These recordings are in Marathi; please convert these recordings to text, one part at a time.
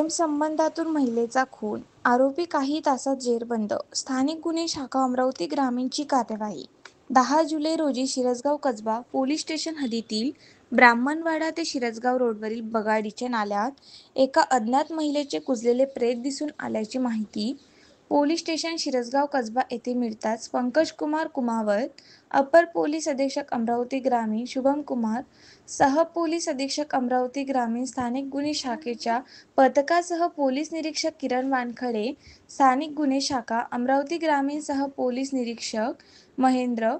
संबंधातून महिलेचा खून, आरोपी काही तासात जेरबंद. स्थानिक गुन्हे शाखा अमरावती ग्रामीणची कार्यवाही. 10 जुलै रोजी शिरसगाव कसबा पोलीस स्टेशन हद्दीतील ब्राह्मणवाडा ते शिरसगाव रोडवरील बगाडीच्या नाल्यात एका अज्ञात महिलेचे कुजलेले प्रेत दिसून आल्याची माहिती पोलीस स्टेशन शिरसगाव कसबा येथे मिळताच पंकज कुमार कुमावत, अपर पोलीस अधीक्षक अमरावती ग्रामीण शुभम कुमार, सह पोलीस अधीक्षक अमरावती ग्रामीण स्थानिक गुन्हे शाखेच्या पथकासह पोलीस निरीक्षक किरण वानखडे, स्थानिक गुन्हे शाखा अमरावती ग्रामीण सह पोलीस निरीक्षक महेंद्र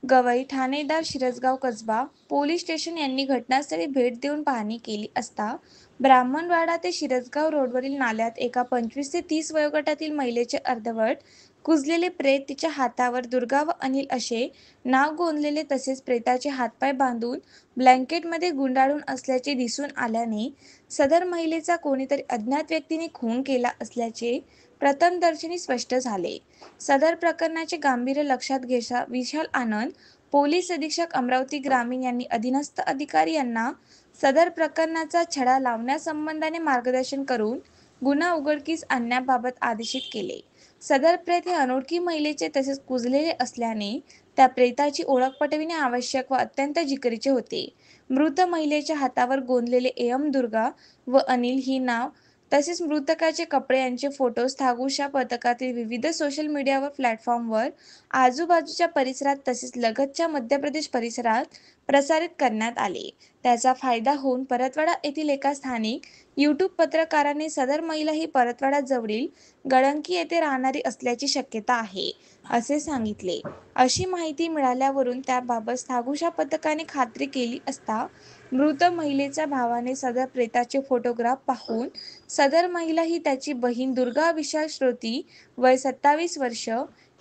गवई, ठाणेदार शिरसगाव कसबा पोलीस स्टेशन यांनी घटनास्थळी भेट देऊन पाहणी केली असता ब्राह्मणवाडा ते शिरसगाव रोडवरील नाल्यात एका 25 ते 30 वयोगटातील महिलेचे अर्धवट कुजलेले प्रेत, तिच्या हातावर दुर्गा व अनिल असे नाव गोंदलेले तसेच प्रेताचे हातपाय बांधून ब्लँकेटमध्ये गुंडाळून असल्याचे दिसून आल्याने सदर महिलेचा कोणीतरी अज्ञात व्यक्तीने खून केला असल्याचे प्रथमदर्शनी स्पष्ट झाले. सदर प्रकरणाचे गांभीर्य लक्षात घेता विशाल आनंद, पोलीस अधीक्षक अमरावती ग्रामीण यांनी अधीनस्थ अधिकारी यांना सदर प्रकरणाचा छडा लावण्यासंबंधाने मार्गदर्शन करून गुन्हा उघडकीस आणण्याबाबत आदेशित केले. सदर प्रेत हे अनोळखी महिलेचे तसेच कुजलेले असल्याने त्या प्रेताची ओळख पटविणे आवश्यक व अत्यंत जिकिरीचे होते. मृत महिलेच्या हातावर गोंदलेले एम दुर्गा व अनिल ही नाव तसेच मृतकाचे कपडे यांचे फोटोज थागुशा पथकातील विविध सोशल मीडिया व प्लॅटफॉर्मवर आजूबाजूच्या परिसरात तसेच लगतच्या मध्य प्रदेश परिसरात प्रसारित करण्यात आले. त्याचा फायदा होऊन परतवाडा येथील एका स्थानिक यूट्यूब पत्रकाराने सदर महिला ही परतवाडाजवळील गडंकी येथे राहणारी असल्याची शक्यता आहे, असे सांगितले. अशी माहिती मिळाल्यावरून त्याबाबत थागुशा पथकाने खात्री केली असता मृत महिलेच्या भावाने सदर प्रेताचे फोटोग्राफ पाहून सदर महिला ही त्याची बहीण दुर्गा विशाल श्रोती वय 27 वर्ष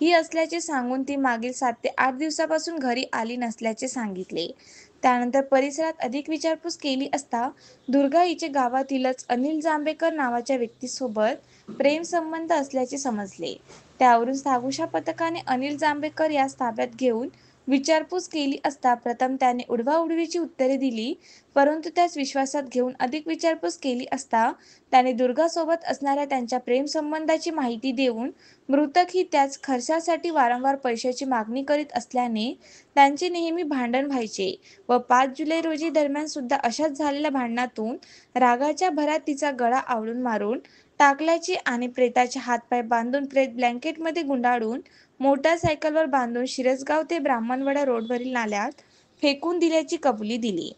ही असल्याचे सांगून ती मागील 7 ते 8 दिवसापासून घरी आली नसल्याचे सांगितले. त्यानंतर परिसरात अधिक विचारपूस केली असता दुर्गा हिचे गावातीलच अनिल जांभेकर नावाच्या व्यक्तीसोबत प्रेमसंबंध असल्याचे समजले. त्यावरून थागुशा पथकाने अनिल जांभेकर यास ताब्यात घेऊन विचारपूस केली असता प्रथम त्याने उडवाउडवीची उत्तरे दिली, परंतु त्यास विश्वासात घेऊन अधिक विचारपूस केली असता त्याने दुर्गासोबत असणाऱ्या त्यांच्या प्रेमसंबंधाची माहिती देऊन मृतक ही त्याच खर्चासाठी वारंवार पैशाची मागणी करीत असल्याने त्यांचे नेहमी भांडण व्हायचे व 5 जुलै रोजी दरम्यान सुद्धा अशाच झालेल्या भांडणातून रागाच्या भरात तिचा गळा आवळून मारून टाकल्याची आणि प्रेताचे हातपाय बांधून प्रेत ब्लँकेटमध्ये गुंडाळून मोटारसायकलवर बांधून शिरसगाव ते ब्राह्मणवाडा रोडवरील नाल्यात फेकून दिल्याची कबुली दिली.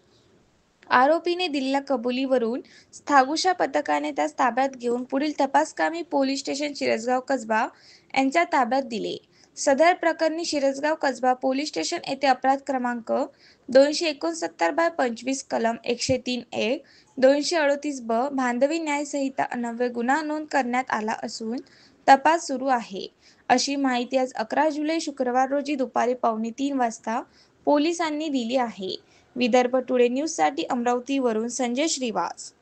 आरोपीने दिलेल्या कबुलीवरून थागुशा पथकाने त्यास ताब्यात घेऊन पुढील तपासकामी पोलीस स्टेशन शिरसगाव कसबा यांच्या ताब्यात दिले. सदर प्रकरणी शिरसगाव कसबा पोलीस स्टेशन येथे अपराध क्रमांक 269/25 कलम 103(1), 238(ब) भांडवी न्याय संहिता अन्वये गुन्हा नोंद करण्यात आला असून तपास सुरू आहे, अशी माहिती आज 11 जुलै शुक्रवार रोजी दुपारी 2:45 वाजता पोलिसांनी दिली आहे. विदर्भ टुडे न्यूजसाठी अमरावतीवरून संजय श्रीवास.